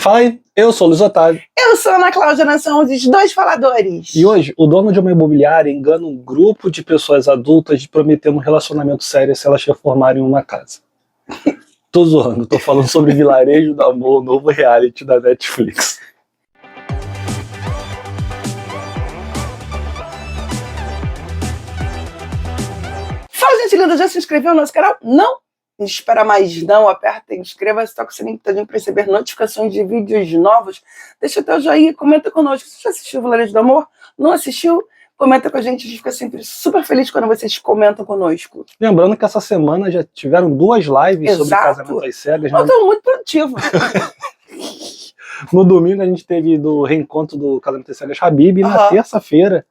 Fala aí, eu sou o Luiz Otávio. Eu sou a Ana Cláudia, nós somos os dois faladores. E hoje, o dono de uma imobiliária engana um grupo de pessoas adultas de prometer um relacionamento sério se elas reformarem uma casa. Tô zoando, tô falando sobre Vilarejo do Amor, o novo reality da Netflix. Fala, gente linda, já se inscreveu no nosso canal? Não? Espera mais não, aperta e inscreva-se, toca o sininho para receber notificações de vídeos novos. Deixa o teu joinha, comenta conosco. Você já assistiu o Vilarejo do Amor? Não assistiu? Comenta com a gente fica sempre super feliz quando vocês comentam conosco. Lembrando que essa semana já tiveram 2 lives sobre casamento às cegas. Eu tô muito produtivo. No domingo a gente teve do reencontro do Casamento às Cegas Habib, e na terça-feira,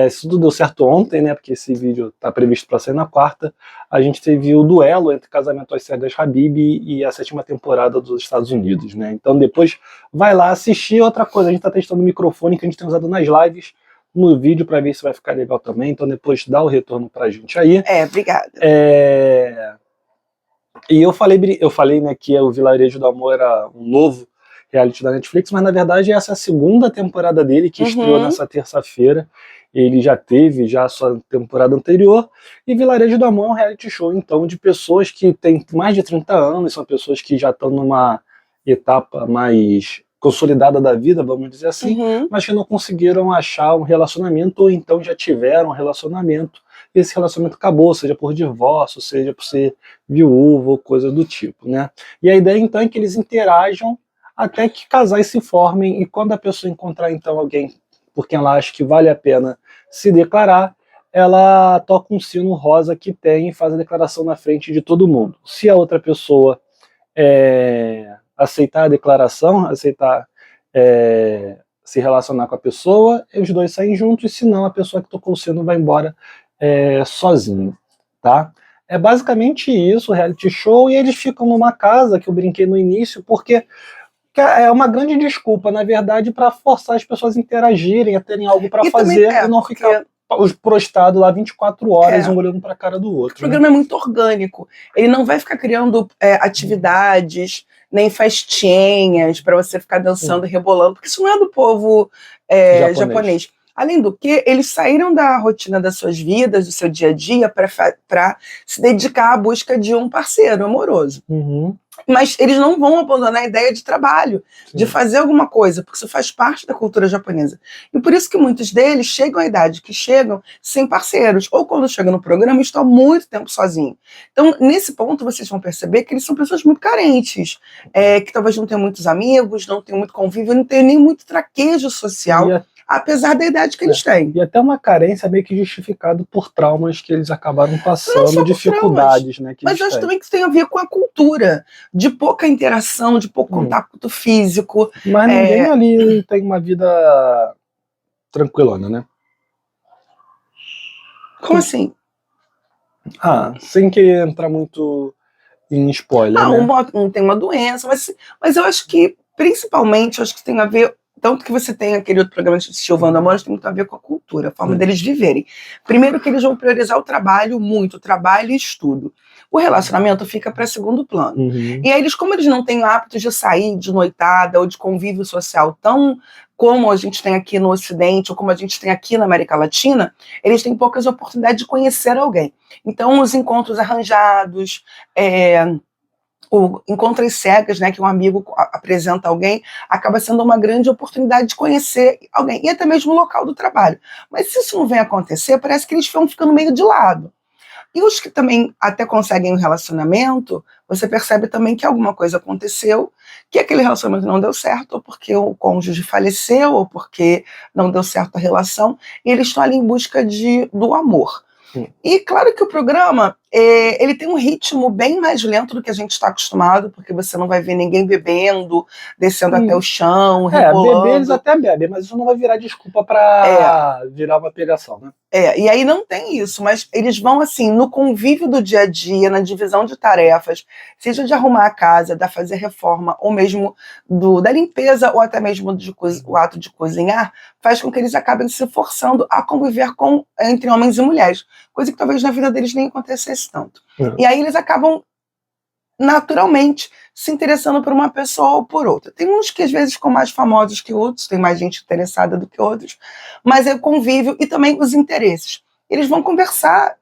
se tudo deu certo ontem, né, porque esse vídeo está previsto para sair na quarta, a gente teve o duelo entre Casamento às Cegas Habib e a 7ª temporada dos Estados Unidos, né? Então depois vai lá assistir. Outra coisa, a gente está testando o microfone que a gente tem usado nas lives no vídeo para ver se vai ficar legal também, então depois dá o retorno pra gente aí. Obrigada. E eu falei, né, que o Vilarejo do Amor era um novo reality da Netflix, mas na verdade essa é a 2ª temporada dele, que estreou nessa terça-feira. Ele já teve a sua temporada anterior, e Vilarejo do Amor é um reality show, então, de pessoas que têm mais de 30 anos, são pessoas que já estão numa etapa mais consolidada da vida, vamos dizer assim, mas que não conseguiram achar um relacionamento, ou então já tiveram um relacionamento, e esse relacionamento acabou, seja por divórcio, seja por ser viúvo, ou coisa do tipo, né? E a ideia, então, é que eles interajam até que casais se formem, e quando a pessoa encontrar, então, alguém por quem ela acha que vale a pena se declarar, ela toca um sino rosa que tem e faz a declaração na frente de todo mundo. Se a outra pessoa aceitar a declaração, aceitar se relacionar com a pessoa, os dois saem juntos, e se não, a pessoa que tocou o sino vai embora sozinho, tá? É basicamente isso, o reality show, e eles ficam numa casa, que eu brinquei no início, porque é uma grande desculpa, na verdade, para forçar as pessoas a interagirem, a terem algo para fazer, e não ficar prostrado lá 24 horas, um olhando para a cara do outro. O programa é muito orgânico. Ele não vai ficar criando atividades, nem festinhas para você ficar dançando e rebolando, porque isso não é do povo japonês. Além do que, eles saíram da rotina das suas vidas, do seu dia a dia, para se dedicar à busca de um parceiro amoroso. Mas eles não vão abandonar a ideia de trabalho, de fazer alguma coisa, porque isso faz parte da cultura japonesa. E por isso que muitos deles chegam à idade que chegam sem parceiros, ou quando chegam no programa estão há muito tempo sozinhos. Então, nesse ponto, vocês vão perceber que eles são pessoas muito carentes, que talvez não tenham muitos amigos, não tenham muito convívio, não tenham nem muito traquejo social, apesar da idade que eles têm. E até uma carência meio que justificada por traumas que eles acabaram passando, dificuldades, né? Mas eu acho também que isso tem a ver com a cultura, de pouca interação, de pouco contato físico. Mas ninguém ali tem uma vida tranquilona, né? Como assim? Sem querer entrar muito em spoiler, né? Um tem uma doença, mas eu acho que, principalmente, eu acho que tem a ver. Tanto que você tem aquele outro programa de Silvando Amor, tem muito a ver com a cultura, a forma deles viverem. Primeiro que eles vão priorizar o trabalho muito, trabalho e estudo. O relacionamento fica para segundo plano. E aí como eles não têm hábitos de sair de noitada ou de convívio social tão como a gente tem aqui no Ocidente ou como a gente tem aqui na América Latina, eles têm poucas oportunidades de conhecer alguém. Então os encontros arranjados, o Encontro às Cegas, né, que um amigo apresenta alguém, acaba sendo uma grande oportunidade de conhecer alguém, e até mesmo o local do trabalho. Mas se isso não vem acontecer, parece que eles vão ficando meio de lado. E os que também até conseguem um relacionamento, você percebe também que alguma coisa aconteceu, que aquele relacionamento não deu certo, ou porque o cônjuge faleceu, ou porque não deu certo a relação, e eles estão ali em busca do amor. E claro que o programa, ele tem um ritmo bem mais lento do que a gente está acostumado, porque você não vai ver ninguém bebendo, descendo até o chão, rebolando. Beber eles até bebem, mas isso não vai virar desculpa para virar uma pegação, né? E aí não tem isso, mas eles vão assim, no convívio do dia a dia, na divisão de tarefas, seja de arrumar a casa, da fazer reforma, ou mesmo da limpeza, ou até mesmo o ato de cozinhar, faz com que eles acabem se forçando a conviver entre homens e mulheres, coisa que talvez na vida deles nem acontecesse tanto. E aí eles acabam naturalmente se interessando por uma pessoa ou por outra. Tem uns que às vezes ficam mais famosos que outros, tem mais gente interessada do que outros, mas é o convívio e também os interesses. Eles vão conversar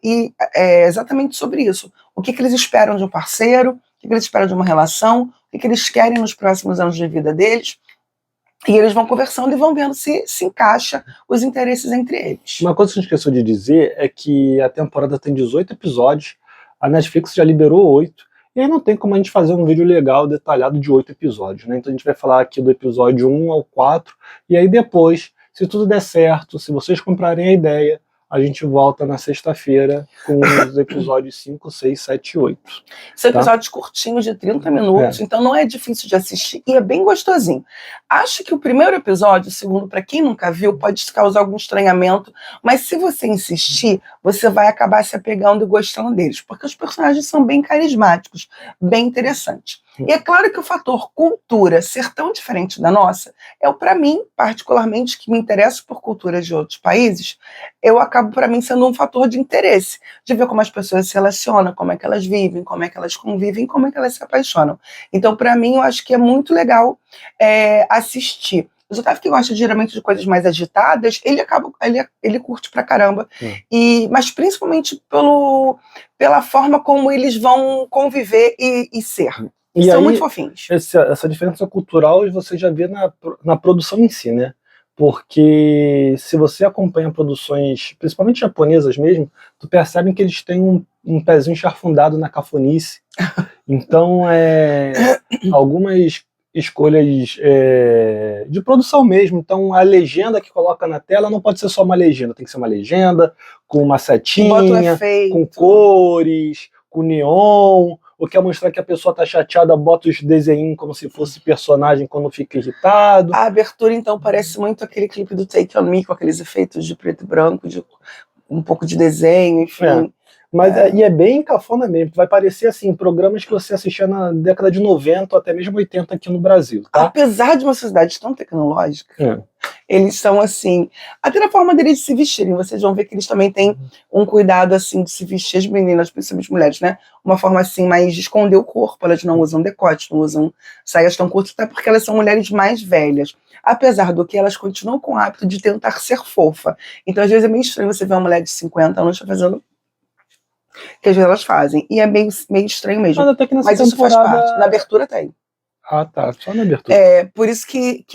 exatamente sobre isso. O que eles esperam de um parceiro, o que eles esperam de uma relação, o que eles querem nos próximos anos de vida deles. E eles vão conversando e vão vendo se encaixa os interesses entre eles. Uma coisa que a gente esqueceu de dizer é que a temporada tem 18 episódios, a Netflix já liberou 8, e aí não tem como a gente fazer um vídeo legal, detalhado de 8 episódios, né? Então a gente vai falar aqui do episódio 1 ao 4, e aí depois, se tudo der certo, se vocês comprarem a ideia, a gente volta na sexta-feira com os episódios 5, 6, 7 e 8. São episódios curtinhos de 30 minutos, então não é difícil de assistir e é bem gostosinho. Acho que o primeiro episódio, o segundo, para quem nunca viu, pode causar algum estranhamento, mas se você insistir, você vai acabar se apegando e gostando deles, porque os personagens são bem carismáticos, bem interessantes. E é claro que o fator cultura ser tão diferente da nossa, para mim, particularmente, que me interesso por culturas de outros países, eu acabo, para mim, sendo um fator de interesse, de ver como as pessoas se relacionam, como é que elas vivem, como é que elas convivem, como é que elas se apaixonam. Então, para mim, eu acho que é muito legal assistir. O Otávio, que gosta geralmente de coisas mais agitadas, ele curte pra caramba. Mas principalmente pela forma como eles vão conviver e ser. E são aí, muito fofinhos. Essa diferença cultural você já vê na produção em si, né? Porque se você acompanha produções, principalmente japonesas mesmo, tu percebe que eles têm um pezinho charfundado na cafonice. Então, algumas escolhas de produção mesmo. Então, a legenda que coloca na tela não pode ser só uma legenda, tem que ser uma legenda com uma setinha, com cores, com neon. Ou quer mostrar que a pessoa tá chateada, bota os desenhos como se fosse personagem quando fica irritado. A abertura, então, parece muito aquele clipe do Take On Me, com aqueles efeitos de preto e branco, de um pouco de desenho, enfim. Mas e é bem cafona mesmo, vai parecer assim, programas que você assistia na década de 90 ou até mesmo 80 aqui no Brasil, tá? Apesar de uma sociedade tão tecnológica, eles são assim, até na forma deles se vestirem, vocês vão ver que eles também têm um cuidado assim de se vestir, as meninas, principalmente as mulheres, né? Uma forma assim mais de esconder o corpo, elas não usam decote, não usam saias tão curtas, até porque elas são mulheres mais velhas. Apesar do que, elas continuam com o hábito de tentar ser fofa. Então, às vezes é meio estranho você ver uma mulher de 50 anos fazendo que às vezes elas fazem. E é meio estranho mesmo. Mas até que nessa isso faz parte. Na abertura tem. Ah, tá. Só na abertura. Por isso que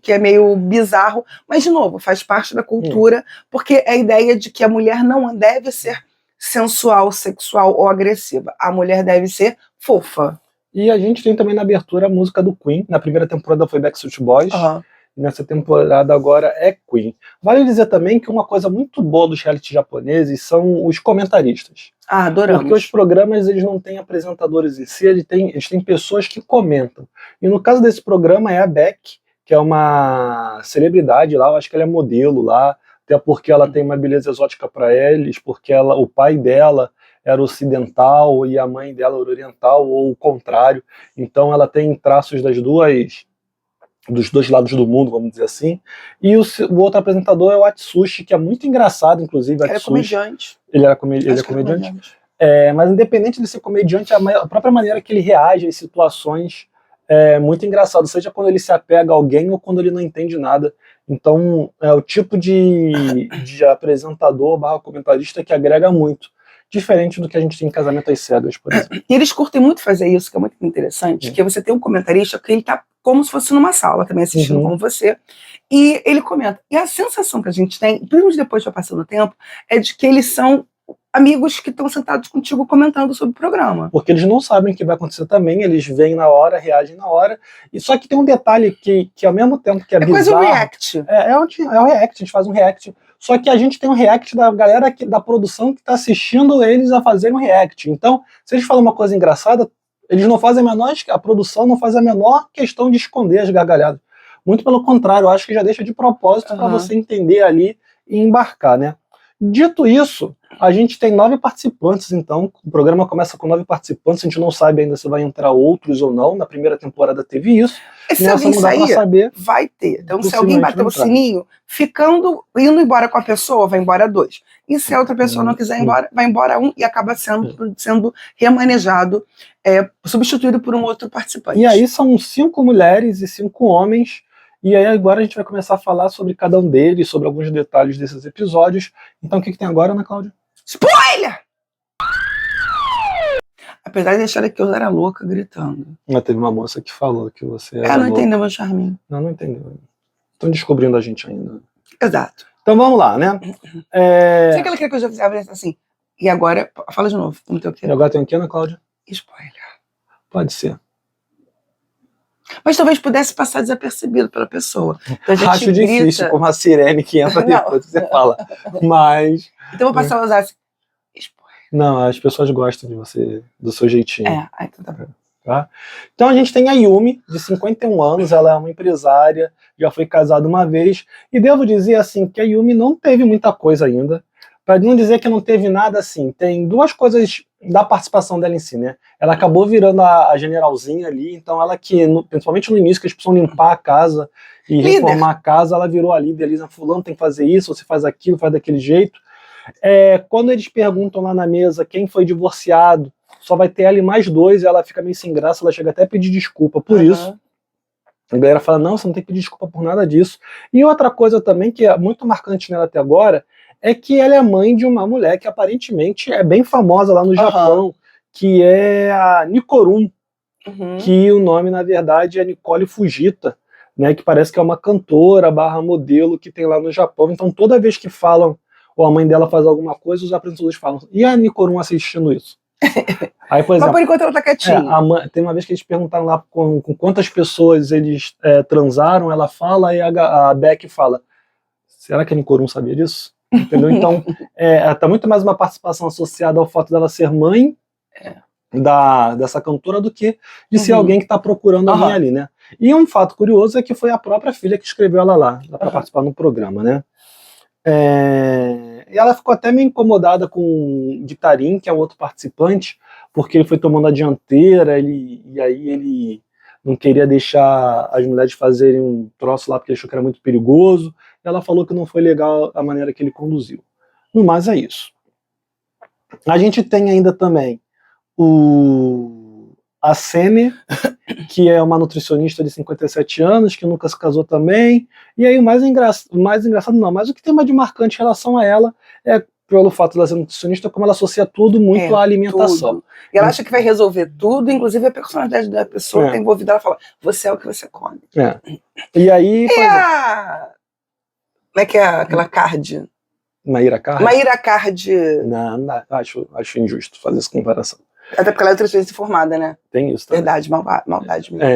é meio bizarro. Mas, de novo, faz parte da cultura, porque é a ideia de que a mulher não deve ser sensual, sexual ou agressiva. A mulher deve ser fofa. E a gente tem também na abertura a música do Queen. Na primeira temporada foi Backstreet Boys. Nessa temporada agora é Queen. Vale dizer também que uma coisa muito boa dos reality japoneses são os comentaristas. Adoramos. Porque os programas eles não têm apresentadores em si, eles têm pessoas que comentam. E no caso desse programa é a Beck, que é uma celebridade lá, eu acho que ela é modelo lá, até porque ela tem uma beleza exótica para eles, porque o pai dela era ocidental e a mãe dela era oriental, ou o contrário. Então ela tem traços dos dois lados do mundo, vamos dizer assim. E o outro apresentador é o Atsushi, que é muito engraçado, inclusive. Ele é comediante. Ele é comediante. Mas independente de ser comediante, a própria maneira que ele reage às situações é muito engraçado, seja quando ele se apega a alguém ou quando ele não entende nada. Então, é o tipo de apresentador / comentarista que agrega muito. Diferente do que a gente tem em Casamento às Cegas, por exemplo. E eles curtem muito fazer isso, que é muito interessante, que você tem um comentarista que ele tá como se fosse numa sala, também assistindo como você, e ele comenta. E a sensação que a gente tem, principalmente depois que vai passando o tempo, é de que eles são amigos que estão sentados contigo comentando sobre o programa. Porque eles não sabem o que vai acontecer também, eles veem na hora, reagem na hora, e só que tem um detalhe que ao mesmo tempo que é bizarro... É quase um react. É um react, a gente faz um react. Só que a gente tem um react da galera da produção que está assistindo eles a fazer um react. Então, se eles falam uma coisa engraçada, eles não fazem a produção não faz a menor questão de esconder as gargalhadas. Muito pelo contrário, eu acho que já deixa de propósito para você entender ali e embarcar, né? Dito isso, A gente tem 9 participantes, então o programa começa com 9 participantes, a gente não sabe ainda se vai entrar outros ou não, na primeira temporada teve isso. E se alguém não dá pra sair, saber, vai ter. Então, se alguém bater o entrar. sininho, indo embora com a pessoa, vai embora 2. E se a outra pessoa não quiser ir embora, vai embora 1 e acaba sendo remanejado, substituído por um outro participante. E aí são 5 mulheres e 5 homens, e aí agora a gente vai começar a falar sobre cada um deles, sobre alguns detalhes desses episódios. Então o que tem agora, Ana Cláudia? Spoiler! Apesar de achar que eu era louca gritando. Mas teve uma moça que falou que você era Não louca. entendeu meu charminho. Não entendeu. Estão descobrindo a gente ainda. Exato. Então vamos lá, né? Sabe aquela que eu já fiz assim? E agora, fala de novo. E agora tem o que, Ana Cláudia? Spoiler. Pode ser. Mas talvez pudesse passar desapercebido pela pessoa. Então a gente Acho difícil, como a sirene que entra depois que você fala. Mas... Então eu vou passar a usar assim. Spoiler. Não, as pessoas gostam de você, do seu jeitinho. Então tá bom. Tá? Então a gente tem a Yumi, de 51 anos, ela é uma empresária, já foi casada uma vez, e devo dizer assim, que a Yumi não teve muita coisa ainda, para não dizer que não teve nada assim, tem 2 coisas da participação dela em si, né? Ela acabou virando a generalzinha ali, então ela que, principalmente no início, que eles precisam limpar a casa e reformar a casa, ela virou a líder ali, fulano tem que fazer isso, você faz aquilo, faz daquele jeito. Quando eles perguntam lá na mesa quem foi divorciado, só vai ter ela e mais 2, e ela fica meio sem graça, ela chega até a pedir desculpa por isso. A galera fala, não, você não tem que pedir desculpa por nada disso. E outra coisa também, que é muito marcante nela até agora, é que ela é mãe de uma mulher que aparentemente é bem famosa lá no Japão, que é a Nicorun, que o nome, na verdade, é Nicole Fujita, né, que parece que é uma cantora / modelo que tem lá no Japão. Então toda vez que falam, ou a mãe dela faz alguma coisa, os apresentadores falam, e a Nicorun assistindo isso? Aí, por exemplo, mas por enquanto ela tá quietinha. Tem uma vez que eles perguntaram lá com quantas pessoas eles transaram, ela fala, e a Beck fala, será que a Nicorun sabia disso? Entendeu? Então, tá muito mais uma participação associada ao fato dela ser mãe dessa cantora do que de ser alguém que está procurando alguém ali, né? E um fato curioso é que foi a própria filha que escreveu ela lá para participar no programa, né? E ela ficou até meio incomodada com o Guitarim, que é o outro participante, porque ele foi tomando a dianteira, e aí ele não queria deixar as mulheres fazerem um troço lá porque achou que era muito perigoso. Ela falou que não foi legal a maneira que ele conduziu. No mais é isso. A gente tem ainda também a Sene, que é uma nutricionista de 57 anos, que nunca se casou também. E aí o mais engraçado não, mas o que tem mais de marcante em relação a ela é pelo fato de ela ser nutricionista, como ela associa tudo muito à alimentação. Tudo. E ela acha que vai resolver tudo, inclusive a personalidade da pessoa que está envolvida, ela fala, você é o que você come. E aí... Como é que é aquela Card? Maíra Card? Maíra Card. Não, acho injusto fazer essa comparação. Até porque ela é nutricionista formada, né? Tem isso também. Verdade, maldade mesmo.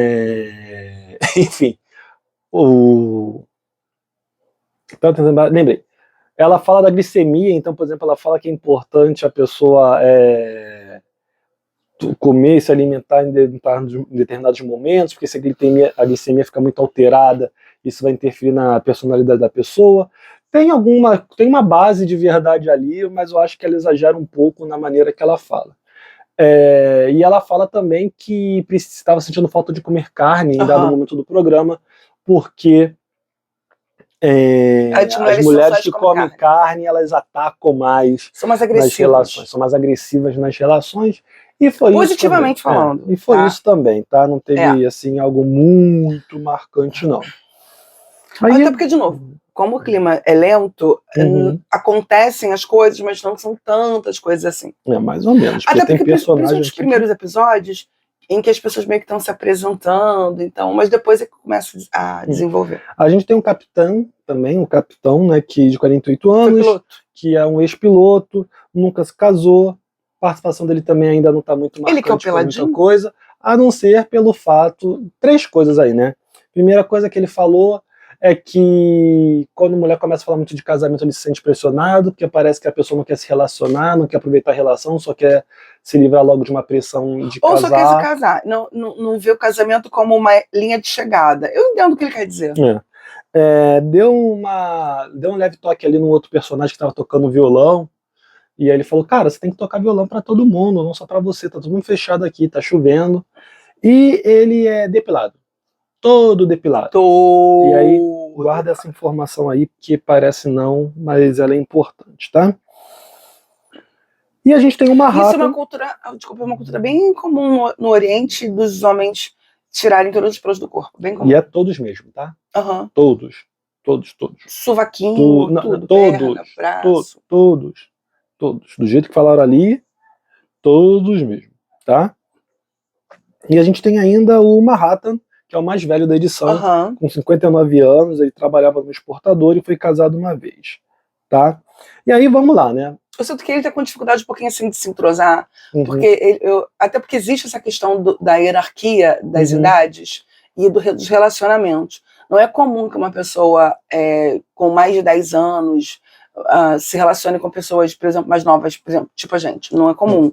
Enfim. Lembrei. Ela fala da glicemia, então, por exemplo, ela fala que é importante a pessoa comer e se alimentar em determinados momentos, porque se a glicemia fica muito alterada, isso vai interferir na personalidade da pessoa. Tem uma base de verdade ali, mas eu acho que ela exagera um pouco na maneira que ela fala. E ela fala também que estava sentindo falta de comer carne em dado momento do programa, porque as mulheres que comem carne, elas atacam mais, são mais agressivas nas relações, são mais agressivas nas relações. E foi positivamente isso falando. E foi isso também, tá? Não teve assim algo muito marcante, não. Até porque, de novo, como o clima é lento, acontecem as coisas, mas não são tantas coisas assim. Mais ou menos. Até porque, principalmente nos primeiros episódios, em que as pessoas meio que estão se apresentando, então, mas depois é que começa a desenvolver. A gente tem um capitão também, né, que de 48 anos, que é um ex-piloto, nunca se casou, a participação dele também ainda não está muito marcante. Ele que é o peladinho? Muita coisa, a não ser pelo fato, 3 coisas aí, né? Primeira coisa que ele falou é que quando a mulher começa a falar muito de casamento, ele se sente pressionado, porque parece que a pessoa não quer se relacionar, não quer aproveitar a relação, só quer se livrar logo de uma pressão de casar. Ou só quer se casar, não vê o casamento como uma linha de chegada. Eu entendo o que ele quer dizer. Deu um leve toque ali no outro personagem que estava tocando violão, E aí ele falou, cara, você tem que tocar violão pra todo mundo, não só pra você, tá todo mundo fechado aqui, tá chovendo. E ele é depilado, todo depilado. E aí, guarda essa informação aí, que parece não, mas ela é importante, tá? E a gente tem uma rata... Isso é uma cultura, desculpa, é uma cultura bem comum no Oriente, dos homens tirarem todos os pelos do corpo, bem comum. E é todos mesmo, tá? Uhum. Todos. Sovaquinho, tudo, perna, braço. Todos. Do jeito que falaram ali, todos mesmo, tá? E a gente tem ainda o Manhattan, que é o mais velho da edição, com 59 anos, ele trabalhava no exportador e foi casado uma vez, tá? E aí vamos lá, né? Eu sinto que ele tá com dificuldade um pouquinho assim de se entrosar, porque até porque existe essa questão da hierarquia das idades e dos relacionamentos. Não é comum que uma pessoa com mais de 10 anos se relacione com pessoas, por exemplo, mais novas, por exemplo, tipo a gente, não é comum.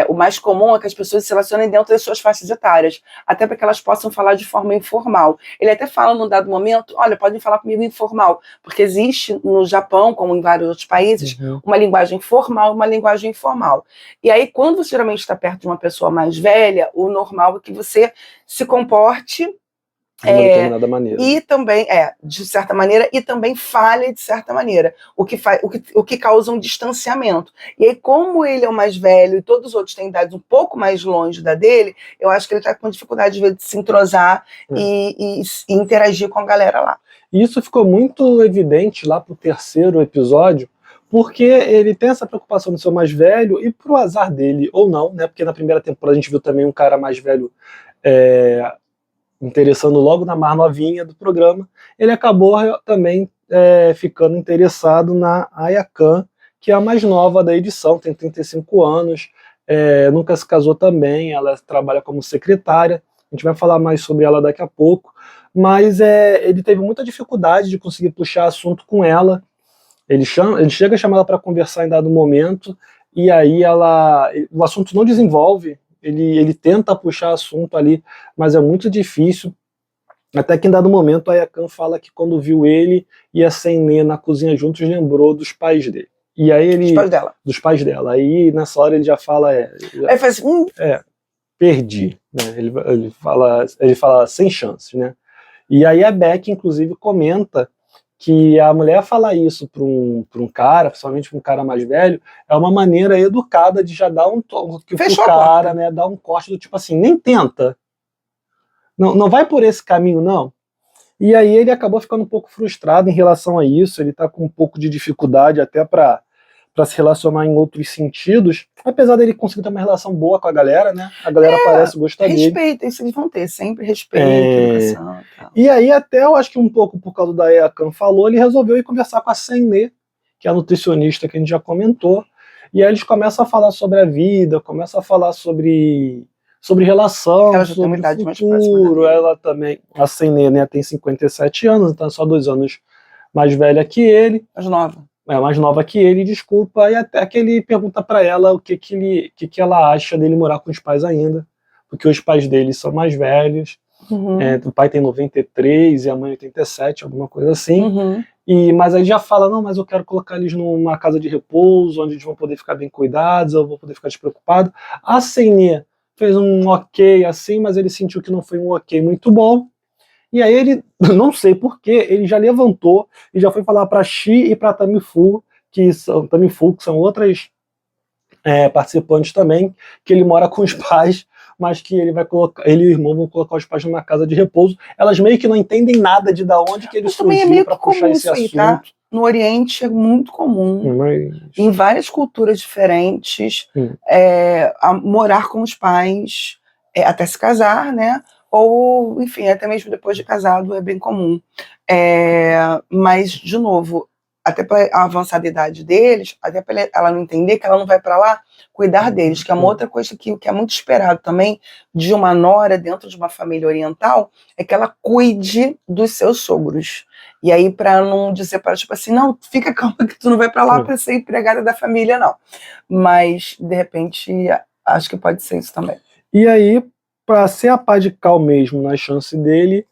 O mais comum é que as pessoas se relacionem dentro das suas faixas etárias, até para que elas possam falar de forma informal. Ele até fala num dado momento, olha, podem falar comigo informal, porque existe no Japão, como em vários outros países, uma linguagem formal e uma linguagem informal. E aí, quando você geralmente está perto de uma pessoa mais velha, o normal é que você se comporte de uma determinada maneira. E também, de certa maneira, e também fale de certa maneira, o que causa um distanciamento. E aí, como ele é o mais velho e todos os outros têm idades um pouco mais longe da dele, eu acho que ele está com dificuldade de se entrosar e interagir com a galera lá. E isso ficou muito evidente lá pro terceiro episódio, porque ele tem essa preocupação de ser o mais velho, e pro azar dele, ou não, né? Porque na primeira temporada a gente viu também um cara mais velho interessando logo na mais novinha do programa, ele acabou também ficando interessado na Aya Khan, que é a mais nova da edição, tem 35 anos, nunca se casou também, ela trabalha como secretária, a gente vai falar mais sobre ela daqui a pouco, mas ele teve muita dificuldade de conseguir puxar assunto com ela, ele chega a chamar ela para conversar em dado momento, e aí o assunto não desenvolve, ele tenta puxar assunto ali, mas é muito difícil, até que em dado momento a Aya Khan fala que quando viu ele e a Senê na cozinha juntos, lembrou dos pais dele. E aí ele... Dos pais dela. Aí nessa hora ele já fala... Aí faz perdi. Né? Ele fala sem chance, né? E aí a Beck, inclusive, comenta que a mulher falar isso para um cara, principalmente para um cara mais velho, é uma maneira educada de já dar um toque pro cara, né, dar um corte do tipo assim, nem tenta, não vai por esse caminho não. E aí ele acabou ficando um pouco frustrado em relação a isso, ele tá com um pouco de dificuldade até para se relacionar em outros sentidos, apesar dele conseguir ter uma relação boa com a galera, né? A galera parece gostar dele. Respeito, isso eles vão ter, sempre respeito, educação. Tal. E aí até eu acho que um pouco por causa da Aya Khan falou, ele resolveu ir conversar com a Senê, que é a nutricionista que a gente já comentou, e aí eles começam a falar sobre a vida, começam a falar sobre relação, ela já sobre tem uma idade o futuro, ela também, a Senê, né, tem 57 anos, então é só 2 anos mais velha que ele. Mais nova que ele, desculpa, e até que ele pergunta pra ela o que ela acha dele morar com os pais ainda, porque os pais dele são mais velhos, o pai tem 93 e a mãe 87, alguma coisa assim, mas aí já fala, não, mas eu quero colocar eles numa casa de repouso, onde eles vão poder ficar bem cuidados, eu vou poder ficar despreocupado. A Senê fez um ok assim, mas ele sentiu que não foi um ok muito bom, e aí ele, não sei porquê, ele já levantou e já foi falar para Shi e para Tamifu, que são outras participantes também, que ele mora com os pais, mas que ele e o irmão vão colocar os pais numa casa de repouso. Elas meio que não entendem nada de onde que ele surgiu para puxar esse assunto. Tá? No Oriente é muito comum, em várias culturas diferentes, morar com os pais, até se casar, né? Ou, enfim, até mesmo depois de casado é bem comum. Mas, de novo, até para a avançada idade deles, até para ela não entender que ela não vai para lá cuidar deles, que é uma outra coisa que é muito esperado também de uma nora dentro de uma família oriental, é que ela cuide dos seus sogros. E aí, para não dizer para tipo assim, não, fica calma que tu não vai para lá para ser empregada da família, não. Mas, de repente, acho que pode ser isso também. E aí, para ser a pá de cal mesmo na chance dele,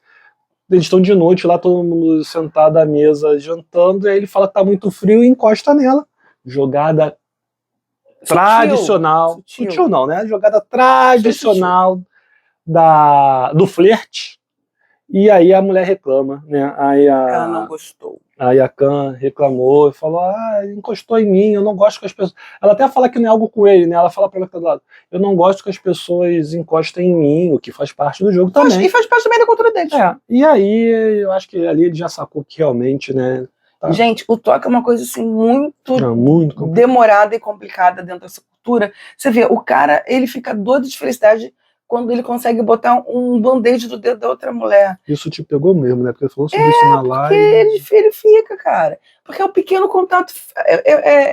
eles estão de noite lá, todo mundo sentado à mesa jantando, e aí ele fala que tá muito frio e encosta nela, jogada tradicional. Sutil não, né? Jogada tradicional do flerte. E aí a mulher reclama, né? Ela não gostou. Aí a Khan reclamou e falou: encostou em mim, eu não gosto que as pessoas. Ela até fala que não é algo com ele, né? Ela fala pra ela que tá do lado: eu não gosto que as pessoas encostem em mim, o que faz parte do jogo também. E faz parte também da cultura deles. E aí eu acho que ali ele já sacou que realmente, né? Tá. Gente, o toque é uma coisa assim muito muito demorada e complicada dentro dessa cultura. Você vê, o cara, ele fica doido de felicidade quando ele consegue botar um band-aid do dedo da outra mulher. Isso te pegou mesmo, né? Porque ele falou sobre isso na live. Porque ele fica, cara. Porque é o pequeno contato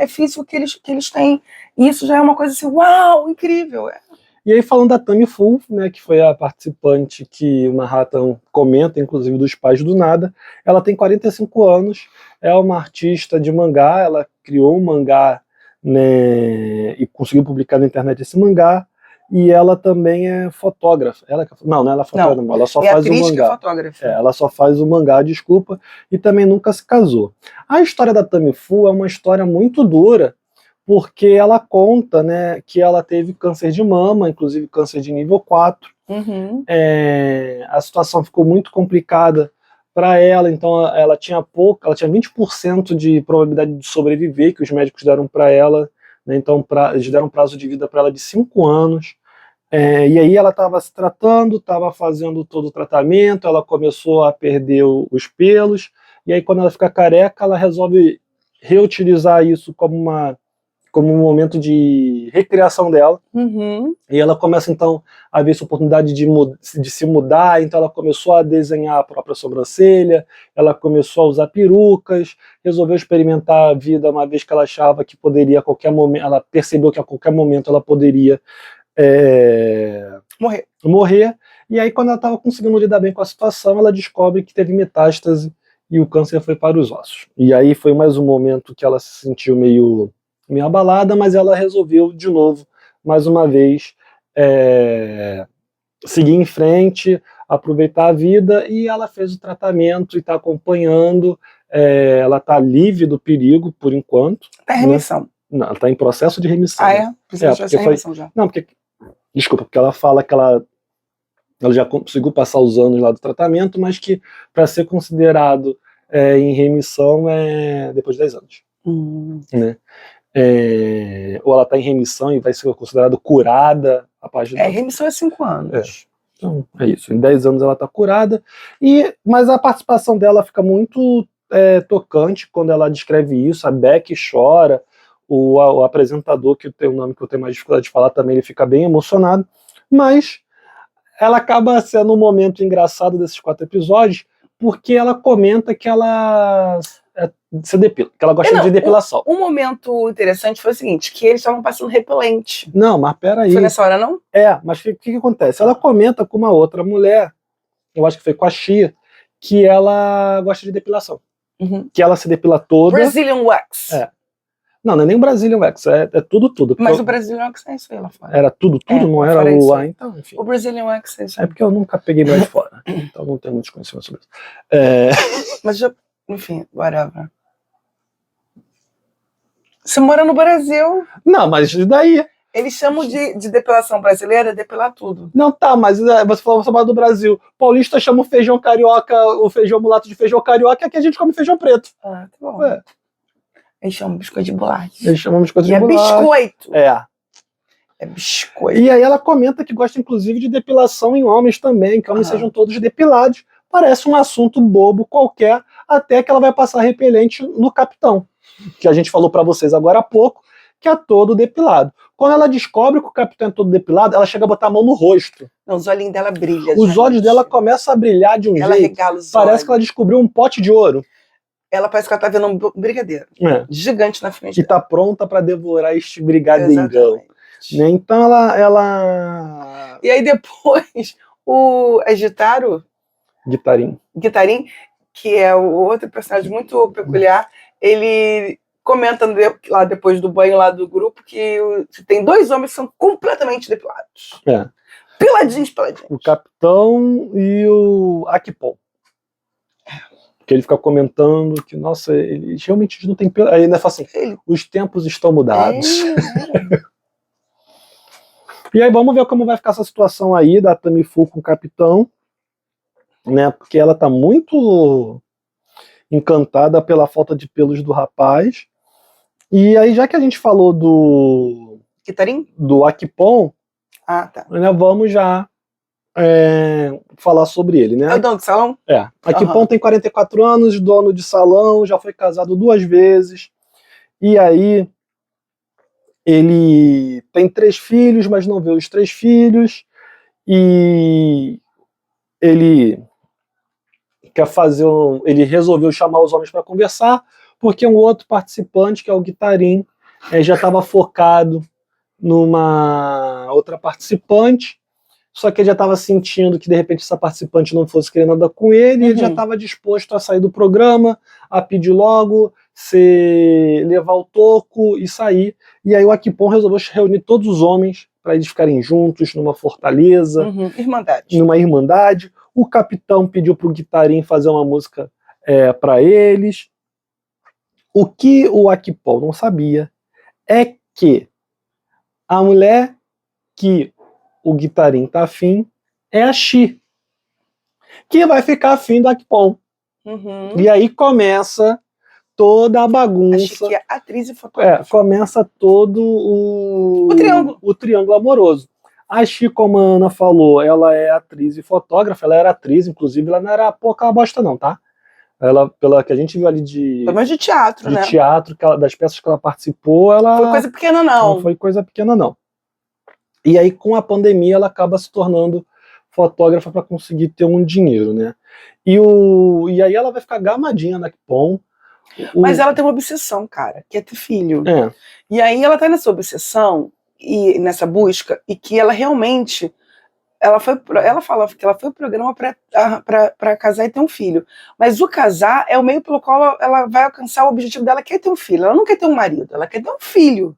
físico que eles têm. E isso já é uma coisa assim, uau, incrível. E aí falando da Tammy Fu, né, que foi a participante que o Manhattan comenta, inclusive dos Pais do Nada, ela tem 45 anos, é uma artista de mangá, ela criou um mangá, né, e conseguiu publicar na internet esse mangá, e ela também é fotógrafa. Não é fotógrafa, não, ela só faz o mangá. Fotógrafa. Ela só faz o mangá, desculpa, e também nunca se casou. A história da Tammy Fu é uma história muito dura, porque ela conta, né, que ela teve câncer de mama, inclusive câncer de nível 4. A situação ficou muito complicada para ela, então ela tinha 20% de probabilidade de sobreviver, que os médicos deram para ela, né, então eles deram um prazo de vida para ela de 5 anos. E aí ela estava se tratando, estava fazendo todo o tratamento, ela começou a perder os pelos, e aí quando ela fica careca, ela resolve reutilizar isso como um momento de recriação dela. E ela começa então a ver essa oportunidade de se mudar, então ela começou a desenhar a própria sobrancelha, ela começou a usar perucas, resolveu experimentar a vida uma vez que ela achava que poderia a qualquer momento, ela percebeu que a qualquer momento ela poderia morrer, e aí quando ela estava conseguindo lidar bem com a situação, ela descobre que teve metástase e o câncer foi para os ossos. E aí foi mais um momento que ela se sentiu meio abalada, mas ela resolveu de novo, mais uma vez, seguir em frente, aproveitar a vida, e ela fez o tratamento e está acompanhando, ela está livre do perigo por enquanto. Está em remissão. Né? Não, ela está em processo de remissão. Porque ela fala que ela já conseguiu passar os anos lá do tratamento, mas que para ser considerado em remissão é depois de 10 anos. Né? Ou ela está em remissão e vai ser considerada curada a partir remissão é 5 anos. Então, é isso. Em 10 anos ela está curada. Mas a participação dela fica muito tocante quando ela descreve isso. A Beck chora. O apresentador, que tem um nome que eu tenho mais dificuldade de falar também, ele fica bem emocionado. Mas ela acaba sendo um momento engraçado desses 4 episódios, porque ela comenta que ela se depila, que ela gosta de depilação. Um momento interessante foi o seguinte, que eles estavam passando repelente. Não, mas peraí. Foi nessa hora, não? Mas o que acontece? Ela comenta com uma outra mulher, eu acho que foi com a Xia, que ela gosta de depilação. Que ela se depila toda. Brazilian Wax. Não é nem o Brazilian Wax, é tudo. Mas o Brazilian Wax é isso aí lá fora. Era tudo, não era o lá, então, enfim. O Brazilian Wax é isso aí. É porque eu nunca peguei mais de fora, então não tenho muitos conhecimentos sobre isso. Mas, enfim, whatever. Você mora no Brasil. Não, mas daí? Eles chamam de depilação brasileira depilar tudo. Não, tá, mas você falou do Brasil. Paulista chama o feijão carioca, o feijão mulato de feijão carioca, e aqui a gente come feijão preto. Tá bom. Eles chamam biscoito de bolacha. Eles chamam biscoito de bolacha. É biscoito. É biscoito. E aí ela comenta que gosta, inclusive, de depilação em homens também, que homens sejam todos depilados. Parece um assunto bobo qualquer, até que ela vai passar repelente no Capitão, que a gente falou pra vocês agora há pouco, que é todo depilado. Quando ela descobre que o Capitão é todo depilado, ela chega a botar a mão no rosto. Não, os olhinhos dela brilham. Os olhos dela começam a brilhar de um jeito. Ela regala os olhos. Parece que ela descobriu um pote de ouro. Ela parece que ela tá vendo um brigadeiro gigante na frente. E tá pronta para devorar este brigadeirão. Né? Então ela... E aí depois o Guitarim, que é o outro personagem muito peculiar, ele comenta lá depois do banho lá do grupo que tem 2 homens que são completamente depilados. Piladinhos. O Capitão e o Akipom. Que ele fica comentando que, nossa, eles realmente não tem pelo. Aí ainda fala assim, os tempos estão mudados. E aí vamos ver como vai ficar essa situação aí da Tamiflu com o capitão, né? Porque ela tá muito encantada pela falta de pelos do rapaz. E aí, já que a gente falou do Akipom, tá. né, vamos já falar sobre ele, né? É o dono do salão? Akipom tem 44 anos, dono de salão, já foi casado 2 vezes. E aí, ele tem 3 filhos, mas não vê os 3 filhos. E ele quer fazer ele resolveu chamar os homens para conversar, porque um outro participante, que é o Guitarim, já estava focado numa outra participante, só que ele já estava sentindo que de repente essa participante não fosse querer nada com ele, e ele já estava disposto a sair do programa, a pedir logo, levar o toco e sair. E aí o Akipom resolveu reunir todos os homens para eles ficarem juntos numa fortaleza, numa irmandade. O capitão pediu para o Guitarim fazer uma música para eles. O que o Akipom não sabia é que a mulher que o Guitarim tá afim é a Xi, que vai ficar afim do Akipom. E aí começa toda a bagunça. A Xi, que é atriz e fotógrafa. Começa todo o triângulo amoroso. A Xi, como a Ana falou, ela é atriz e fotógrafa, ela era atriz, inclusive, ela não era pouca bosta não, tá? Ela, pela que a gente viu ali de teatro, né? teatro, das peças que ela participou, ela... Foi coisa pequena, não. Não foi coisa pequena, não. E aí, com a pandemia, ela acaba se tornando fotógrafa para conseguir ter um dinheiro, né? E aí ela vai ficar gamadinha na Akipom. Mas ela tem uma obsessão, cara, que é ter filho. E aí ela tá nessa obsessão e nessa busca, e que ela realmente... Ela fala que ela foi pro programa para casar e ter um filho. Mas o casar é o meio pelo qual ela vai alcançar o objetivo dela, que é ter um filho. Ela não quer ter um marido, ela quer ter um filho.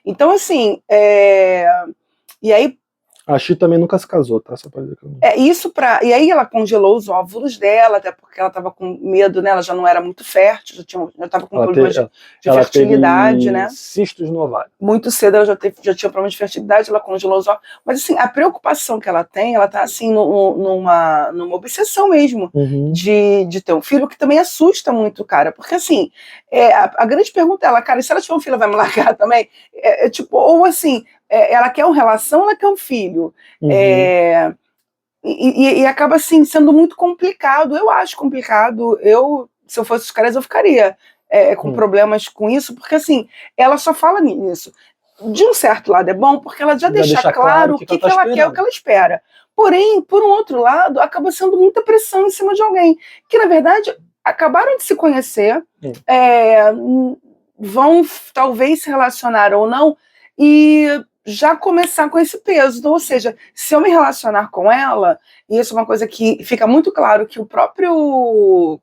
Então, assim, e aí... A Xi também nunca se casou, tá? Só pra dizer que eu... E aí ela congelou os óvulos dela, até porque ela tava com medo, né? Ela já não era muito fértil, já tava com problemas de fertilidade, né? Cistos no ovário. Muito cedo ela já tinha problemas de fertilidade, ela congelou os óvulos. Mas assim, a preocupação que ela tem, ela tá assim numa obsessão mesmo de ter um filho, que também assusta muito, cara. Porque assim, a grande pergunta é ela, cara, se ela tiver um filho, ela vai me largar também? Tipo, ou assim, ela quer uma relação, ela quer um filho. E acaba assim sendo muito complicado. Eu acho complicado. Se eu fosse os caras, eu ficaria com problemas com isso, porque assim, ela só fala nisso. De um certo lado é bom, porque ela já deixa claro o que ela quer, o que ela espera. Porém, por um outro lado, acaba sendo muita pressão em cima de alguém, que na verdade acabaram de se conhecer, vão talvez se relacionar ou não, e já começar com esse peso. Então, ou seja, se eu me relacionar com ela, e isso é uma coisa que fica muito claro que o próprio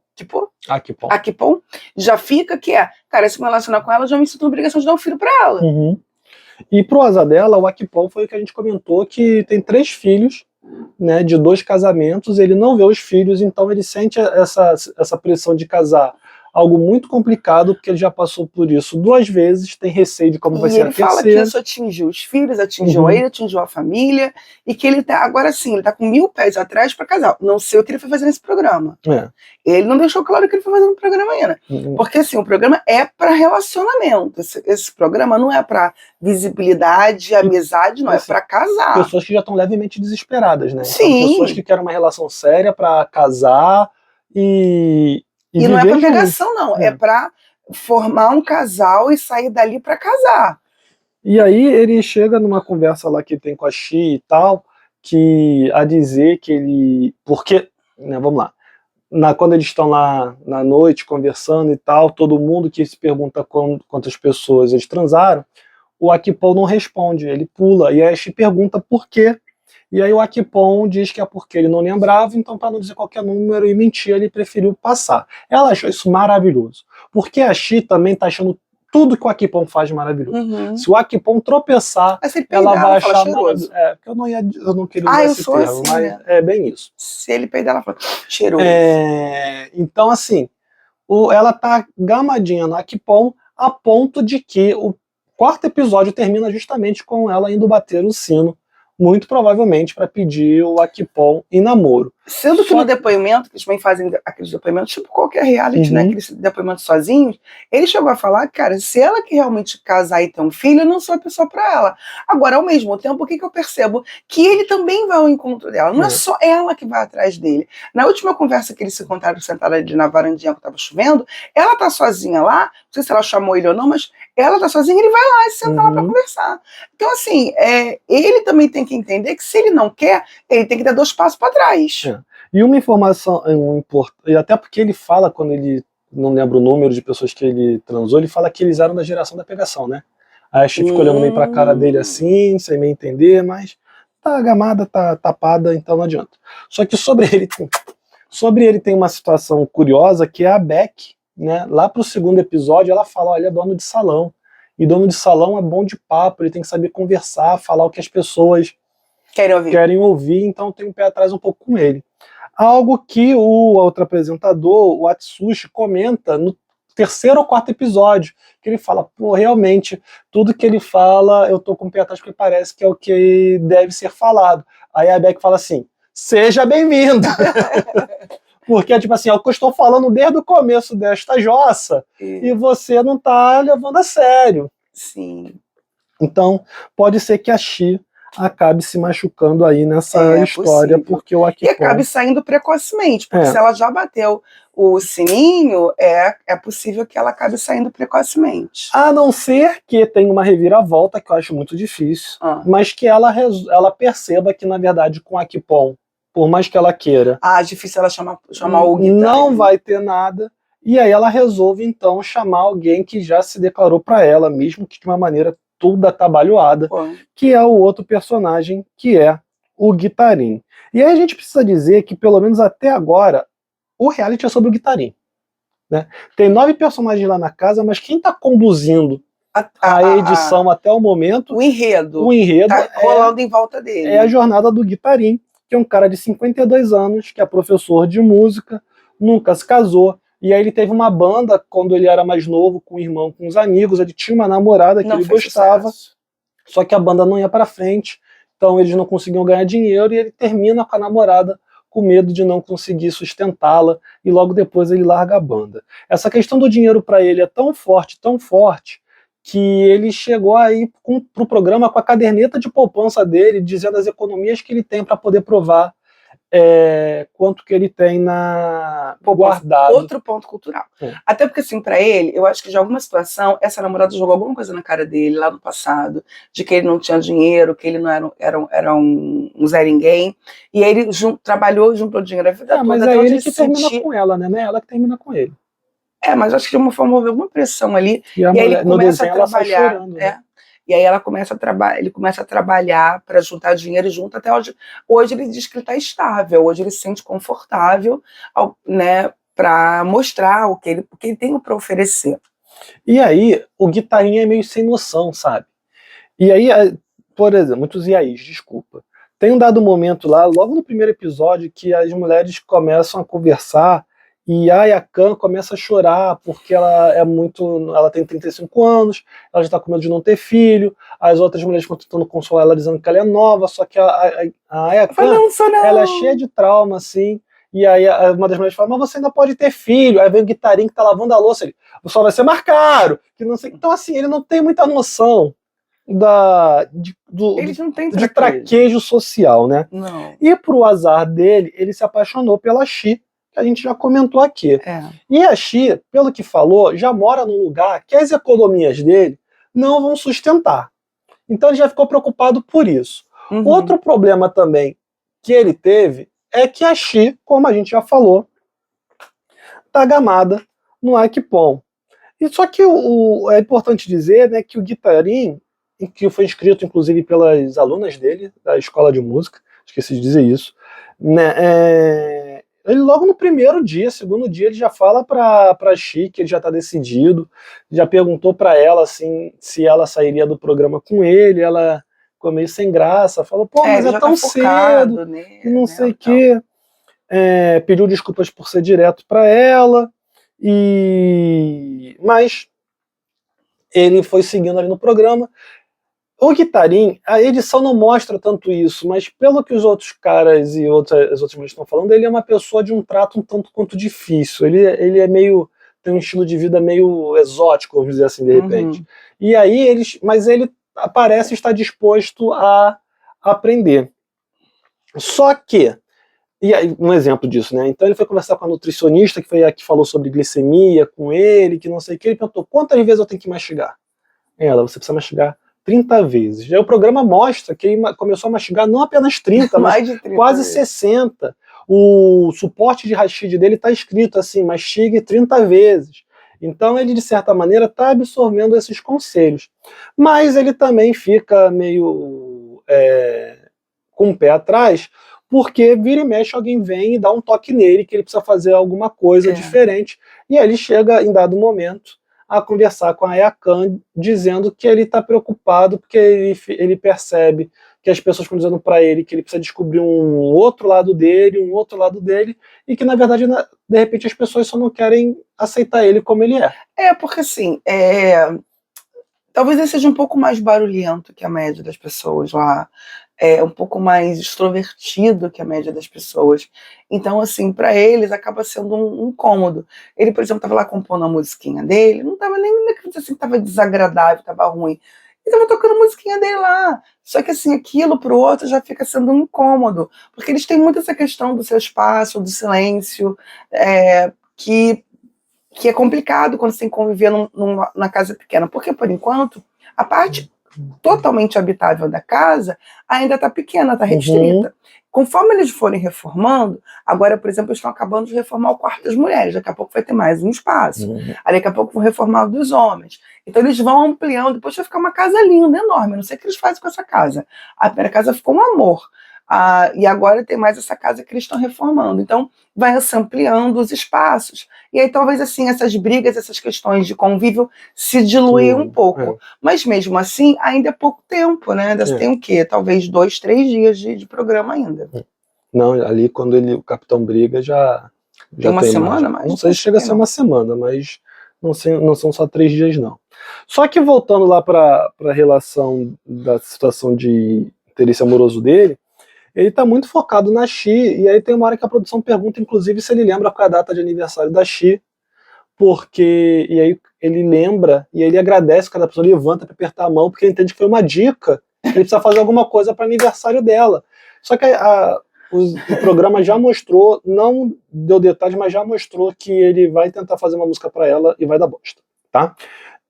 Akipom já fica que cara, se eu me relacionar com ela, eu já me sinto na obrigação de dar um filho para ela. E pro azar dela, o Akipom foi o que a gente comentou, que tem 3 filhos, né, de 2 casamentos, ele não vê os filhos, então ele sente essa pressão de casar. Algo muito complicado, porque ele já passou por isso 2 vezes, tem receio de como vai ser a terceira. E ele fala que isso atingiu os filhos, atingiu ele, atingiu a família, e que ele tá, agora sim, ele tá com 1000 pés atrás para casar. Não sei o que ele foi fazer nesse programa. Ele não deixou claro o que ele foi fazer no programa ainda. Porque assim, o programa é para relacionamento. Esse programa não é para visibilidade, amizade, não, é para casar. Pessoas que já estão levemente desesperadas, né? Sim. Então, pessoas que querem uma relação séria para casar e não é pra pegação, não. É pra formar um casal e sair dali pra casar. E aí ele chega numa conversa lá que tem com a Xi e tal, a dizer que ele... Porque, né, vamos lá. Quando eles estão lá na noite conversando e tal, todo mundo que se pergunta quantas pessoas eles transaram, o Akipom não responde, ele pula. E aí a Xi pergunta por quê. E aí o Akipom diz que é porque ele não lembrava, então para não dizer qualquer número e mentir, ele preferiu passar. Ela achou isso maravilhoso, porque a Xi também tá achando tudo que o Akipom faz de maravilhoso. Uhum. Se o Akipom tropeçar, Mas se ele ela peidar, vai ela fala achar cheiroso. porque eu não queria usar eu esse sou termo, assim, mas né? é bem isso. Se ele peidar, ela fala cheiroso. Então, assim, ela tá gamadinha no Akipom a ponto de que o quarto episódio termina justamente com ela indo bater o sino, muito provavelmente para pedir o Akipom em namoro. Sendo que no depoimento, que eles também fazem aqueles depoimentos, tipo qualquer reality, né? Aqueles depoimentos sozinhos, ele chegou a falar, cara, se ela que realmente casar e ter um filho, eu não sou a pessoa para ela. Agora, ao mesmo tempo, o que eu percebo? Que ele também vai ao encontro dela. Não é só ela que vai atrás dele. Na última conversa que eles se encontraram sentados ali na varandinha que tava chovendo, ela tá sozinha lá, não sei se ela chamou ele ou não, mas ela tá sozinha, ele vai lá e senta lá para conversar. Então, assim, ele também tem que entender que se ele não quer, ele tem que dar 2 passos para trás. E uma informação importante, até porque ele fala, quando ele não lembra o número de pessoas que ele transou, ele fala que eles eram da geração da pegação, né? Aí a Chi ficou olhando meio pra cara dele assim, sem meio entender, mas tá gamada, tá tapada, então não adianta. Só que sobre ele tem uma situação curiosa, que é a Beck, né? Lá pro segundo episódio ela fala, olha, é dono de salão. E dono de salão é bom de papo, ele tem que saber conversar, falar o que as pessoas querem ouvir, então tem um pé atrás um pouco com ele. Algo que o outro apresentador, o Atsushi, comenta no terceiro ou quarto episódio, que ele fala, pô, realmente, tudo que ele fala, eu tô com o pé atrás porque parece que é o que deve ser falado. Aí a Beck fala assim, seja bem-vindo! Porque, tipo assim, é o que eu estou falando desde o começo desta jossa, e você não tá levando a sério. Sim. Então, pode ser que a Chi acabe se machucando aí nessa história, possível. porque o Akipom... E acabe saindo precocemente, porque se ela já bateu o sininho, é possível que ela acabe saindo precocemente. A não ser que tenha uma reviravolta, que eu acho muito difícil, mas que ela perceba que, na verdade, com o Akipom, por mais que ela queira... difícil ela chamar o Guitarine. Não vai ter nada, e aí ela resolve, então, chamar alguém que já se declarou para ela, mesmo que de uma maneira toda atabalhoada, que é o outro personagem, que é o Guitarine. E aí a gente precisa dizer que, pelo menos até agora, o reality é sobre o Guitarine, né? Tem 9 personagens lá na casa, mas quem está conduzindo a edição até o momento... O enredo tá rolando em volta dele. É a jornada do Guitarine, que é um cara de 52 anos, que é professor de música, nunca se casou, e aí ele teve uma banda quando ele era mais novo, com o irmão, com os amigos, ele tinha uma namorada que ele gostava, só que a banda não ia para frente, então eles não conseguiam ganhar dinheiro, e ele termina com a namorada com medo de não conseguir sustentá-la, e logo depois ele larga a banda. Essa questão do dinheiro para ele é tão forte, que ele chegou aí pro programa com a caderneta de poupança dele, dizendo as economias que ele tem para poder provar quanto que ele tem guardado. Outro ponto cultural. Até porque, assim, pra ele, eu acho que de alguma situação, essa namorada jogou alguma coisa na cara dele lá no passado, de que ele não tinha dinheiro, que ele não era um Zé Ninguém, e aí ele trabalhou, juntou dinheiro a vida toda. Mas é ele que termina com ela, né? Não é ela que termina com ele. Mas acho que de uma forma houve alguma pressão ali, e aí ele começa a trabalhar, chorando, né? E aí ele começa a trabalhar para juntar dinheiro, e junta até hoje. Hoje ele diz que ele está estável, hoje ele se sente confortável, né, para mostrar o que ele tem para oferecer. E aí o Guitarine é meio sem noção, sabe? E aí, por exemplo, muitos iaís, desculpa. Tem um dado momento lá, logo no primeiro episódio, que as mulheres começam a conversar, e a Ayakan começa a chorar porque ela tem 35 anos, ela já está com medo de não ter filho, as outras mulheres estão tentando consolar ela dizendo que ela é nova, só que a Ayakan, ela é cheia de trauma, assim, e aí uma das mulheres fala, mas você ainda pode ter filho, aí vem o Guitarine que tá lavando a louça, ele, só vai ser mais caro, que não sei. Então assim, ele não tem muita noção de traquejo social, né? Não. E pro azar dele, ele se apaixonou pela Chi, que a gente já comentou aqui. E a Chi, pelo que falou, já mora num lugar que as economias dele não vão sustentar. Então ele já ficou preocupado por isso. Outro problema também que ele teve é que a Chi, como a gente já falou, tá gamada no Akipom. E só que é importante dizer, né, que o Guitarine, que foi inscrito inclusive pelas alunas dele, da escola de música, esqueci de dizer isso, né, Ele logo no primeiro dia, segundo dia, ele já fala pra Chi que ele já tá decidido, já perguntou pra ela, assim, se ela sairia do programa com ele, ela ficou meio sem graça, falou, pô, mas ele é já tão tá focado, cedo, né, e não sei o tal. quê. Pediu desculpas por ser direto pra ela, mas ele foi seguindo ali no programa. O Guitarim, a edição não mostra tanto isso, mas pelo que os outros caras e as outras mulheres estão falando, ele é uma pessoa de um trato um tanto quanto difícil. Ele é meio, tem um estilo de vida meio exótico, vamos dizer assim, de repente. E aí mas ele parece estar disposto a aprender. Só que, e aí, um exemplo disso, né? Então ele foi conversar com a nutricionista, que foi a que falou sobre glicemia com ele, que não sei o que, ele perguntou, quantas vezes eu tenho que mastigar? Ela, você precisa mastigar 30 vezes. E aí o programa mostra que ele começou a mastigar não apenas 30, mas 30 quase vezes. 60. O suporte de Rashid dele está escrito assim, mastigue 30 vezes. Então ele, de certa maneira, está absorvendo esses conselhos. Mas ele também fica meio com o pé atrás, porque vira e mexe alguém vem e dá um toque nele, que ele precisa fazer alguma coisa diferente. E aí ele chega, em dado momento, a conversar com a Ayakan, dizendo que ele está preocupado porque ele percebe que as pessoas estão dizendo para ele que ele precisa descobrir um outro lado dele, e que na verdade, de repente, as pessoas só não querem aceitar ele como ele é. Porque assim, talvez ele seja um pouco mais barulhento que a média das pessoas lá, um pouco mais extrovertido que a média das pessoas. Então, assim, para eles acaba sendo um incômodo. Ele, por exemplo, estava lá compondo a musiquinha dele, não estava nem assim, que estava desagradável, estava ruim. Ele estava tocando a musiquinha dele lá. Só que, assim, aquilo para o outro já fica sendo um incômodo, porque eles têm muito essa questão do seu espaço, do silêncio, que é complicado quando você tem que conviver na casa pequena, porque, por enquanto, a parte totalmente habitável da casa ainda está pequena, está restrita. Conforme eles forem reformando, agora, por exemplo, eles estão acabando de reformar o quarto das mulheres, daqui a pouco vai ter mais um espaço, aí daqui a pouco vão reformar o dos homens. Então eles vão ampliando, depois vai ficar uma casa linda, enorme, eu não sei o que eles fazem com essa casa. A primeira casa ficou um amor. E agora tem mais essa casa que eles estão reformando. Então, vai se ampliando os espaços. E aí, talvez, assim, essas brigas, essas questões de convívio se diluem um pouco. Mas, mesmo assim, ainda é pouco tempo, né? Ainda tem o quê? Talvez 2, 3 dias de programa ainda. Não, ali, quando o capitão briga, já tem uma semana mais? Não sei se chega a ser uma semana, mas não são só 3 dias, não. Só que, voltando lá para a relação da situação de interesse amoroso dele, ele tá muito focado na Chi, e aí tem uma hora que a produção pergunta, inclusive, se ele lembra qual é a data de aniversário da Chi, e aí ele lembra, e aí ele agradece quando a pessoa levanta para apertar a mão, porque ele entende que foi uma dica, ele precisa fazer alguma coisa para aniversário dela. Só que o programa já mostrou, não deu detalhes, mas já mostrou que ele vai tentar fazer uma música para ela e vai dar bosta, tá?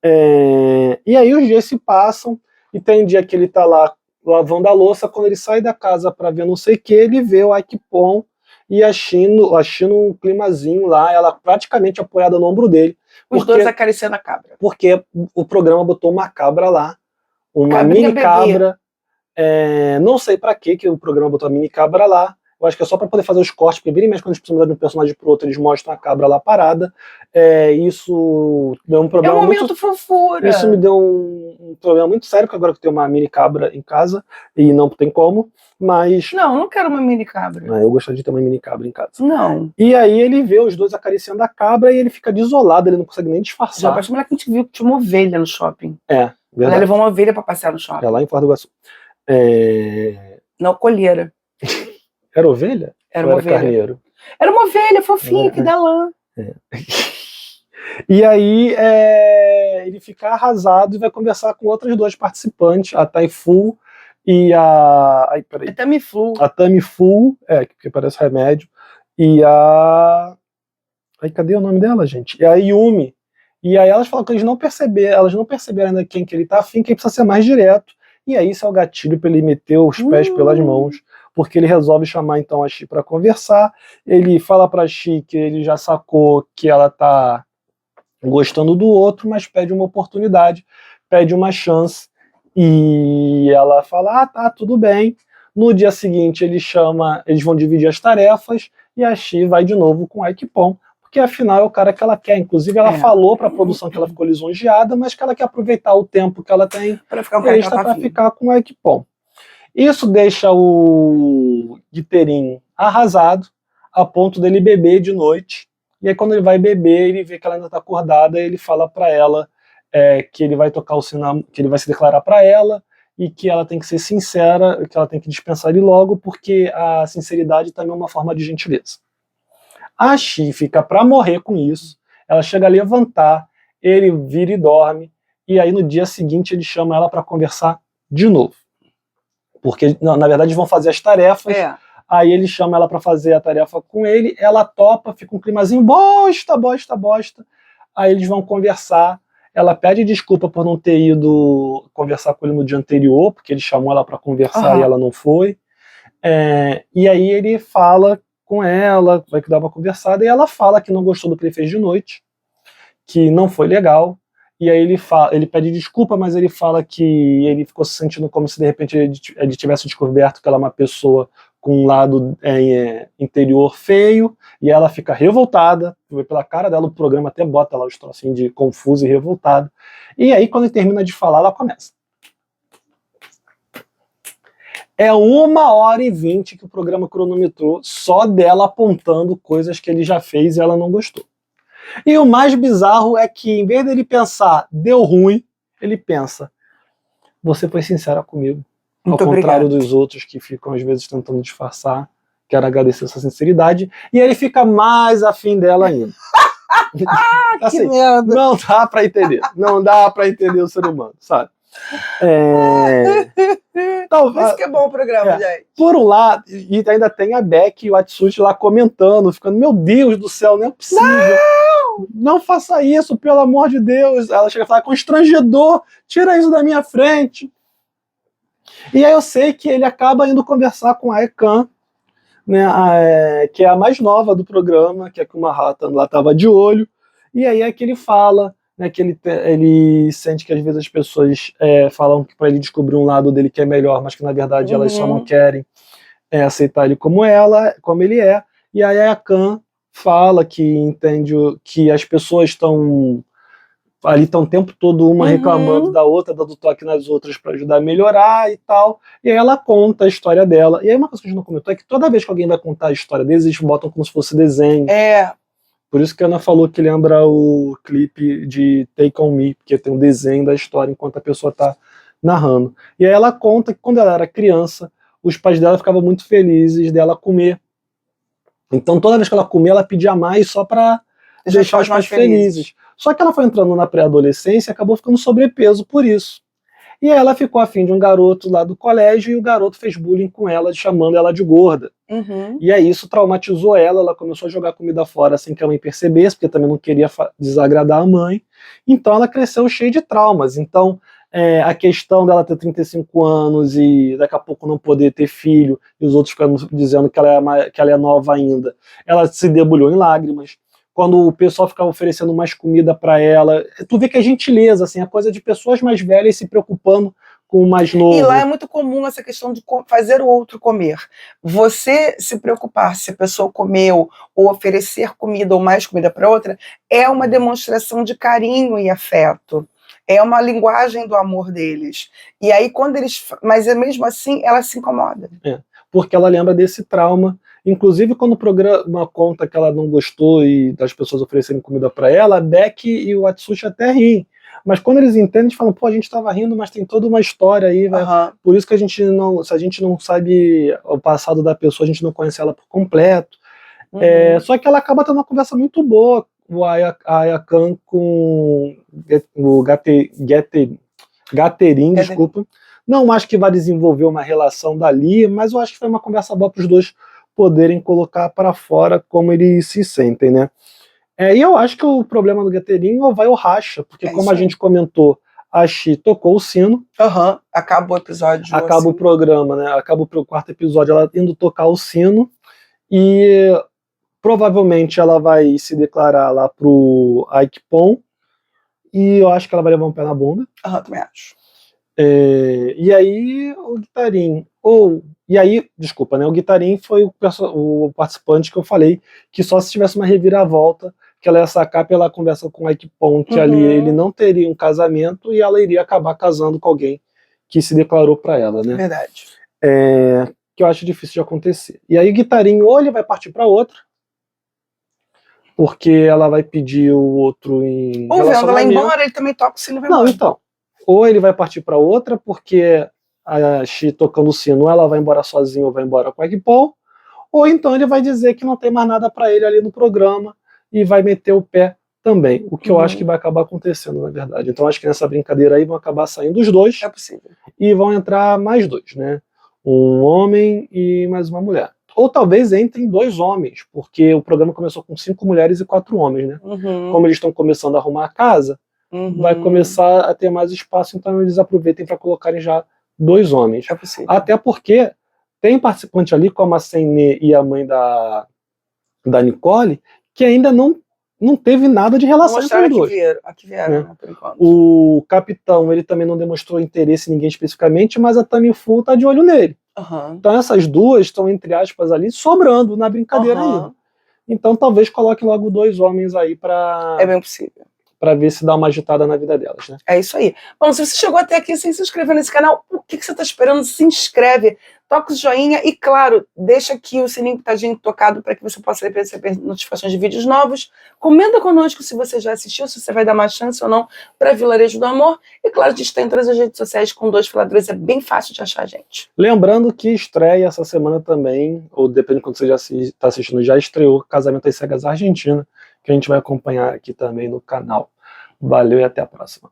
E aí os dias se passam, e tem um dia que ele tá lá lavando a louça, quando ele sai da casa para ver não sei o que, ele vê o Aikipon e a Shino um climazinho lá, ela praticamente apoiada no ombro dele. Os dois acariciando a cabra. Porque o programa botou uma cabra lá, uma mini cabra. Não sei para que o programa botou a mini cabra lá. Eu acho que é só para poder fazer os cortes, porque bem mesmo quando eles precisam mudar de um personagem pro outro, eles mostram a cabra lá parada. Isso deu um problema momento fofura. Isso me deu um problema muito sério, porque agora que eu tenho uma mini cabra em casa, e não tem como, mas... Não quero uma mini cabra. Eu gostaria de ter uma mini cabra em casa. Não. E aí ele vê os dois acariciando a cabra e ele fica desolado, ele não consegue nem disfarçar. Já parece que a gente viu que tinha uma ovelha no shopping. Verdade. Ela levou uma ovelha para passear no shopping. Lá em Foz do Iguaçu. Na colheira. Era ovelha? Era uma ovelha. Carneiro? Era uma ovelha fofinha, que dá lã. E aí ele fica arrasado e vai conversar com outras duas participantes, a Taifu e a... A Tamiflu. A Tamiflu, que parece remédio, e a... cadê o nome dela, gente? E a Yumi. E aí elas falam que elas não perceberam ainda quem que ele tá afim, que ele precisa ser mais direto. E aí isso é o gatilho para ele meter os pés pelas mãos, porque ele resolve chamar então a Chi para conversar. Ele fala pra Chi que ele já sacou que ela tá gostando do outro, mas pede uma oportunidade, pede uma chance, e ela fala, tá, tudo bem. No dia seguinte eles vão dividir as tarefas, e a Chi vai de novo com o Aikpom, porque afinal é o cara que ela quer. Inclusive ela falou para a produção que ela ficou lisonjeada, mas que ela quer aproveitar o tempo que ela tem para ficar, para ficar com o Aikpom. Isso deixa o Guitterin arrasado, a ponto dele beber de noite. E aí quando ele vai beber, ele vê que ela ainda está acordada, e ele fala para ela que ele vai tocar o sino, que ele vai se declarar para ela, e que ela tem que ser sincera, que ela tem que dispensar ele logo, porque a sinceridade também é uma forma de gentileza. A Chi fica para morrer com isso, ela chega a levantar, ele vira e dorme, e aí no dia seguinte ele chama ela para conversar de novo. Porque, na verdade, eles vão fazer as tarefas, aí ele chama ela para fazer a tarefa com ele, ela topa, fica um climazinho, bosta, aí eles vão conversar, ela pede desculpa por não ter ido conversar com ele no dia anterior, porque ele chamou ela para conversar e ela não foi, e aí ele fala com ela, vai que dar uma conversada, e ela fala que não gostou do que ele fez de noite, que não foi legal, e aí ele pede desculpa, mas ele fala que ele ficou se sentindo como se de repente ele tivesse descoberto que ela é uma pessoa com um lado interior feio, e ela fica revoltada, pela cara dela, o programa até bota lá o trocinho de confuso e revoltado, e aí quando ele termina de falar, ela começa. É 1h20 que o programa cronometrou só dela apontando coisas que ele já fez e ela não gostou. E o mais bizarro é que, em vez dele pensar, deu ruim, ele pensa, você foi sincera comigo. Muito ao contrário obrigado. Dos outros que ficam, às vezes, tentando disfarçar. Quero agradecer essa sinceridade. E ele fica mais afim dela ainda. Assim, que merda. Não dá pra entender. Não dá pra entender o ser humano, sabe? Por isso que é bom o programa, gente. Por um lado, e ainda tem a Beck e o Atsushi lá comentando, ficando, meu Deus do céu, não é possível. Não faça isso, pelo amor de Deus. Ela chega a falar, constrangedor, tira isso da minha frente. E aí eu sei que ele acaba indo conversar com a Aekan, né, que é a mais nova do programa, que é que uma rata lá estava de olho, e aí é que ele fala, né, que ele sente que às vezes as pessoas falam que para ele descobrir um lado dele que é melhor, mas que na verdade elas só não querem aceitar ele como ele é, e aí a Aekan fala que entende que as pessoas estão ali o tempo todo uma reclamando da outra, dando toque nas outras para ajudar a melhorar e tal, e aí ela conta a história dela. E aí uma coisa que a gente não comentou é que toda vez que alguém vai contar a história deles, eles botam como se fosse desenho. Por isso que a Ana falou que lembra o clipe de Take On Me, porque tem um desenho da história enquanto a pessoa está narrando. E aí ela conta que quando ela era criança, os pais dela ficavam muito felizes dela comer. Então toda vez que ela comia, ela pedia mais só para deixar os pais felizes. Só que ela foi entrando na pré-adolescência e acabou ficando sobrepeso por isso. E aí ela ficou afim de um garoto lá do colégio e o garoto fez bullying com ela, chamando ela de gorda. E aí isso traumatizou ela começou a jogar comida fora sem que a mãe percebesse, porque também não queria desagradar a mãe. Então ela cresceu cheia de traumas. Então a questão dela ter 35 anos e daqui a pouco não poder ter filho, e os outros ficando dizendo que ela é nova ainda, ela se debulhou em lágrimas. Quando o pessoal ficava oferecendo mais comida para ela, tu vê que é gentileza, assim, a coisa de pessoas mais velhas se preocupando com o mais novo. E lá é muito comum essa questão de fazer o outro comer. Você se preocupar se a pessoa comeu ou oferecer comida ou mais comida para outra é uma demonstração de carinho e afeto. É uma linguagem do amor deles. E aí quando eles... Mas mesmo assim ela se incomoda. Porque ela lembra desse trauma. Inclusive, quando o programa conta que ela não gostou e das pessoas oferecerem comida para ela, a Beck e o Atsushi até riem. Mas quando eles entendem, eles falam, pô, a gente estava rindo, mas tem toda uma história aí, né? Por isso que se a gente não sabe o passado da pessoa, a gente não conhece ela por completo. Só que ela acaba tendo uma conversa muito boa, a Aekan com o Guitterin, desculpa. Não acho que vai desenvolver uma relação dali, mas eu acho que foi uma conversa boa para os dois poderem colocar para fora como eles se sentem, né? E eu acho que o problema do Guitterin vai ou racha, porque como a gente comentou, a Chi tocou o sino. Acaba o episódio. Acaba o programa, né? Acaba o 4º episódio, ela indo tocar o sino, e provavelmente ela vai se declarar lá pro Aikpom, e eu acho que ela vai levar um pé na bunda. Também acho. E aí o Guitarim, desculpa, né? O Guitarim foi o participante que eu falei que só se tivesse uma reviravolta que ela ia sacar pela conversa com o Ike Ponte ali, ele não teria um casamento e ela iria acabar casando com alguém que se declarou para ela, né? Verdade. Que eu acho difícil de acontecer. E aí o Guitarim ou ele vai partir para outra, porque ela vai pedir o outro em Ou vendo ela relacionamento. embora, ele também toca o sino e vai Não, embora. então. Ou ele vai partir para outra, porque a Xi tocando o sino, ela vai embora sozinha ou vai embora com o Egg Paul, ou então ele vai dizer que não tem mais nada para ele ali no programa e vai meter o pé também, o que eu acho que vai acabar acontecendo, na verdade. Então acho que nessa brincadeira aí vão acabar saindo os dois. É possível. E vão entrar mais dois, né? Um homem e mais uma mulher. Ou talvez entrem 2 homens, porque o programa começou com 5 mulheres e 4 homens, né? Como eles estão começando a arrumar a casa, vai começar a ter mais espaço, então eles aproveitem para colocarem já 2 homens. É possível. Até porque tem participante ali, como a Senê e a mãe da Nicole, que ainda não teve nada de relação entre os dois. Aqui vieram, né, por enquanto. O capitão, ele também não demonstrou interesse em ninguém especificamente, mas a Tammy Fu tá de olho nele. Então essas duas estão, entre aspas, ali, sobrando na brincadeira ainda. Então talvez coloque logo 2 homens aí pra... É bem possível. Pra ver se dá uma agitada na vida delas, né? É isso aí. Bom, se você chegou até aqui sem se inscrever nesse canal, o que você está esperando? Se inscreve, toca o joinha e, claro, deixa aqui o sininho pitadinho tocado para que você possa receber notificações de vídeos novos. Comenta conosco se você já assistiu, se você vai dar mais chance ou não para Vilarejo do Amor. E, claro, a gente está em todas as redes sociais com 2 Filadores, é bem fácil de achar a gente. Lembrando que estreia essa semana também, ou depende de quando você já está assistindo, já estreou Casamento às Cegas Argentina, que a gente vai acompanhar aqui também no canal. Valeu e até a próxima.